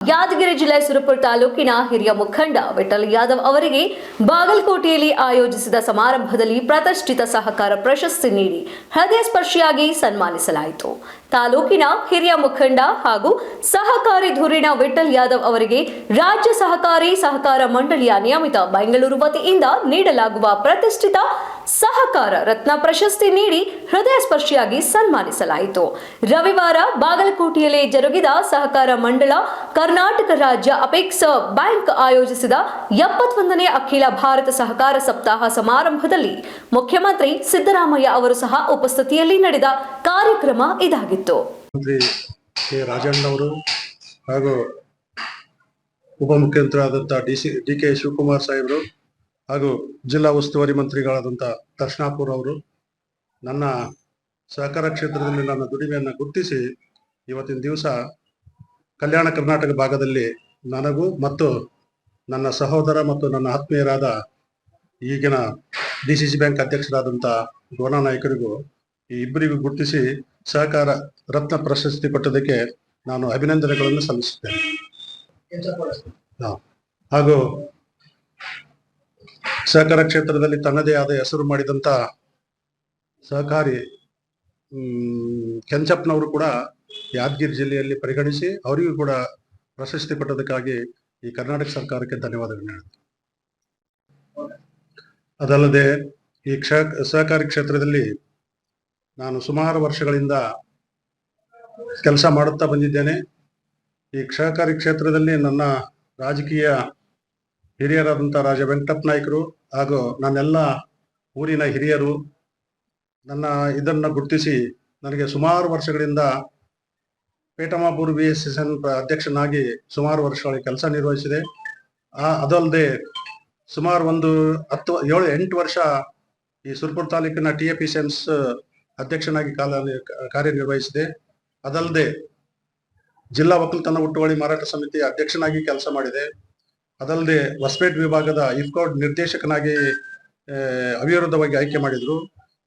ಯಾದಗಿರಿ ಜಿಲ್ಲೆ ಸುರಪುರ ತಾಲೂಕಿನ ಹಿರಿಯ ಮುಖಂಡ ವಿಠಲ್ ಯಾದವ್ ಅವರಿಗೆ ಬಾಗಲಕೋಟೆಯಲ್ಲಿ ಆಯೋಜಿಸಿದ ಸಮಾರಂಭದಲ್ಲಿ ಪ್ರತಿಷ್ಠಿತ ಸಹಕಾರ ಪ್ರಶಸ್ತಿ ನೀಡಿ ಹೃದಯ ಸ್ಪರ್ಶಿಯಾಗಿ ಸನ್ಮಾನಿಸಲಾಯಿತು. ತಾಲೂಕಿನ ಹಿರಿಯ ಮುಖಂಡ ಹಾಗೂ ಸಹಕಾರಿ ಧುರೀಣ ವಿಠಲ್ ಯಾದವ್ ಅವರಿಗೆ ರಾಜ್ಯ ಸಹಕಾರ ಮಂಡಳಿಯ ನಿಯಮಿತ ಬೆಂಗಳೂರು ವತಿಯಿಂದ ನೀಡಲಾಗುವ ಪ್ರತಿಷ್ಠಿತ ಸಹಕಾರ ರತ್ನ ಪ್ರಶಸ್ತಿ ನೀಡಿ ಹೃದಯ ಸ್ಪರ್ಶಿಯಾಗಿ ಸನ್ಮಾನಿಸಲಾಯಿತು. ರವಿವಾರ ಬಾಗಲಕೋಟೆಯಲ್ಲಿ ಜರುಗಿದ ಸಹಕಾರ ಮಂಡಳ ಕರ್ನಾಟಕ ರಾಜ್ಯ ಅಪೆಕ್ಸ್ ಬ್ಯಾಂಕ್ ಆಯೋಜಿಸಿದ 71ನೇ ಅಖಿಲ ಭಾರತ ಸಹಕಾರ ಸಪ್ತಾಹ ಸಮಾರಂಭದಲ್ಲಿ ಮುಖ್ಯಮಂತ್ರಿ ಸಿದ್ದರಾಮಯ್ಯ ಅವರು ಸಹ ಉಪಸ್ಥಿತಿಯಲ್ಲಿ ನಡೆದ ಕಾರ್ಯಕ್ರಮ ಇದಾಗಿತ್ತು. ರಾಜಣ್ಣ ಅವರು ಹಾಗೂ ಉಪಮುಖ್ಯಮಂತ್ರಿಯಾದಂತಹ ಡಿ.ಕೆ. ಶಿವಕುಮಾರ್ ಸಾಹೇಬರು ಹಾಗೂ ಜಿಲ್ಲಾ ಉಸ್ತುವಾರಿ ಮಂತ್ರಿಗಳಾದಂತಹ ದರ್ಶನಾಪುರ್ ಅವರು ನನ್ನ ಸಹಕಾರ ಕ್ಷೇತ್ರದಲ್ಲಿ ನನ್ನ ದುಡಿಮೆಯನ್ನು ಗುರುತಿಸಿ ಇವತ್ತಿನ ದಿವಸ ಕಲ್ಯಾಣ ಕರ್ನಾಟಕ ಭಾಗದಲ್ಲಿ ನನಗೂ ಮತ್ತು ನನ್ನ ಸಹೋದರ ಮತ್ತು ನನ್ನ ಆತ್ಮೀಯರಾದ ಈಗಿನ DCC ಬ್ಯಾಂಕ್ ಅಧ್ಯಕ್ಷರಾದಂಥ ಗೋನಾ ನಾಯ್ಕರಿಗೂ ಈ ಇಬ್ಬರಿಗೂ ಗುರುತಿಸಿ ಸಹಕಾರ ರತ್ನ ಪ್ರಶಸ್ತಿ ಕೊಟ್ಟದಕ್ಕೆ ನಾನು ಅಭಿನಂದನೆಗಳನ್ನು ಸಲ್ಲಿಸುತ್ತೇನೆ. ಹಾಗೂ ಸಹಕಾರ ಕ್ಷೇತ್ರದಲ್ಲಿ ತನ್ನದೇ ಆದ ಹೆಸರು ಮಾಡಿದಂಥ ಸಹಕಾರಿ ಕೆಂಚಪ್ಪನವರು ಕೂಡ ಯಾದಗಿರಿ ಜಿಲ್ಲೆಯಲ್ಲಿ ಪರಿಗಣಿಸಿ ಅವರಿಗೂ ಕೂಡ ಪ್ರಶಸ್ತಿ ಕೊಟ್ಟದಕ್ಕಾಗಿ ಈ ಕರ್ನಾಟಕ ಸರ್ಕಾರಕ್ಕೆ ಧನ್ಯವಾದಗಳನ್ನು ಹೇಳ್ತೀನಿ. ಅದಲ್ಲದೆ ಈ ಸಹಕಾರಿ ಕ್ಷೇತ್ರದಲ್ಲಿ ನಾನು ಸುಮಾರು ವರ್ಷಗಳಿಂದ ಕೆಲಸ ಮಾಡುತ್ತಾ ಬಂದಿದ್ದೇನೆ. ಈ ಸಹಕಾರಿ ಕ್ಷೇತ್ರದಲ್ಲಿ ನನ್ನ ರಾಜಕೀಯ ಹಿರಿಯರಾದಂಥ ರಾಜ ವೆಂಕಟಪ್ಪ ನಾಯ್ಕರು ಹಾಗೂ ನನ್ನೆಲ್ಲ ಊರಿನ ಹಿರಿಯರು ನನ್ನ ಇದನ್ನು ಗುರುತಿಸಿ ನನಗೆ ಸುಮಾರು ವರ್ಷಗಳಿಂದ ಪೇಟಮಾಪುರ್ VSSN ಅಧ್ಯಕ್ಷನಾಗಿ ಸುಮಾರು ವರ್ಷಗಳಿಗೆ ಕೆಲಸ ನಿರ್ವಹಿಸಿದೆ. ಅದಲ್ಲದೆ ಸುಮಾರು ಒಂದು 7-8 ವರ್ಷ ಈ ಸುರಪುರ ತಾಲೂಕಿನ TAPCMS ಅಧ್ಯಕ್ಷನಾಗಿ ಕಾರ್ಯನಿರ್ವಹಿಸಿದೆ. ಅದಲ್ಲದೆ ಜಿಲ್ಲಾ ಒಕ್ಕಲ್ತನ ಹುಟ್ಟುವಳಿ ಮಾರಾಟ ಸಮಿತಿ ಅಧ್ಯಕ್ಷನಾಗಿ ಕೆಲಸ ಮಾಡಿದೆ. ಅದಲ್ಲದೆ ಹೊಸಪೇಟೆ ವಿಭಾಗದ IFCOD ನಿರ್ದೇಶಕನಾಗಿ ಅವಿರೋಧವಾಗಿ ಆಯ್ಕೆ ಮಾಡಿದ್ರು.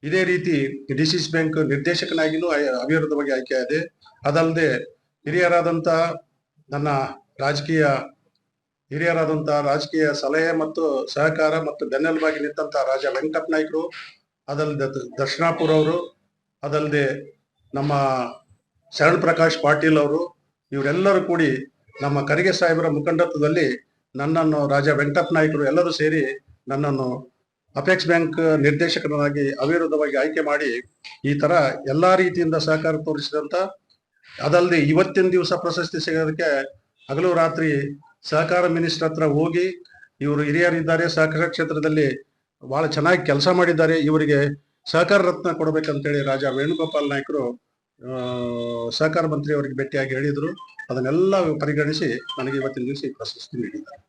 ಇದೇ ರೀತಿ DCC ಬ್ಯಾಂಕ್ ನಿರ್ದೇಶಕನಾಗಿಯೂ ಅವಿರೋಧವಾಗಿ ಆಯ್ಕೆಯಾದೆ. ಅದಲ್ಲದೆ ನನ್ನ ರಾಜಕೀಯ ಸಲಹೆ ಮತ್ತು ಸಹಕಾರ ಮತ್ತು ಬೆನ್ನೆಲುಬಾಗಿ ನಿಂತ ರಾಜ ವೆಂಕಟಪ್ಪ ನಾಯ್ಕರು, ಅದಲ್ಲದೆ ದರ್ಶನಾಪುರ್ ಅವರು, ಅದಲ್ಲದೆ ನಮ್ಮ ಶರಣ್ ಪ್ರಕಾಶ್ ಪಾಟೀಲ್ ಅವರು, ಇವರೆಲ್ಲರೂ ಕೂಡಿ ನಮ್ಮ ಕರಿಗೆ ಸಾಹೇಬರ ಮುಖಂಡತ್ವದಲ್ಲಿ ನನ್ನನ್ನು ರಾಜ ವೆಂಕಟಪ್ಪ ನಾಯ್ಕರು ಎಲ್ಲರೂ ಸೇರಿ ನನ್ನನ್ನು ಅಪೆಕ್ಸ್ ಬ್ಯಾಂಕ್ ನಿರ್ದೇಶಕನಾಗಿ ಅವಿರೋಧವಾಗಿ ಆಯ್ಕೆ ಮಾಡಿ ಈ ತರ ಎಲ್ಲಾ ರೀತಿಯಿಂದ ಸಹಕಾರ ತೋರಿಸಿದಂತ, ಅದಲ್ಲದೆ ಇವತ್ತಿನ ದಿವಸ ಪ್ರಶಸ್ತಿ ಸಿಗೋದಕ್ಕೆ ಹಗಲು ರಾತ್ರಿ ಸಹಕಾರ ಮಿನಿಸ್ಟರ್ ಹತ್ರ ಹೋಗಿ ಇವರು ಹಿರಿಯರಿದ್ದಾರೆ, ಸಹಕಾರ ಕ್ಷೇತ್ರದಲ್ಲಿ ಬಹಳ ಚೆನ್ನಾಗಿ ಕೆಲಸ ಮಾಡಿದ್ದಾರೆ, ಇವರಿಗೆ ಸಹಕಾರ ರತ್ನ ಕೊಡಬೇಕಂತೇಳಿ ರಾಜ ವೇಣುಗೋಪಾಲ್ ನಾಯ್ಕರು ಸಹಕಾರ ಮಂತ್ರಿ ಅವರಿಗೆ ಭೇಟಿಯಾಗಿ ಹೇಳಿದ್ರು. ಅದನ್ನೆಲ್ಲ ಪರಿಗಣಿಸಿ ನನಗೆ ಇವತ್ತಿನ ದಿವಸ ಈ ಪ್ರಶಸ್ತಿ ನೀಡಿದ್ದಾರೆ.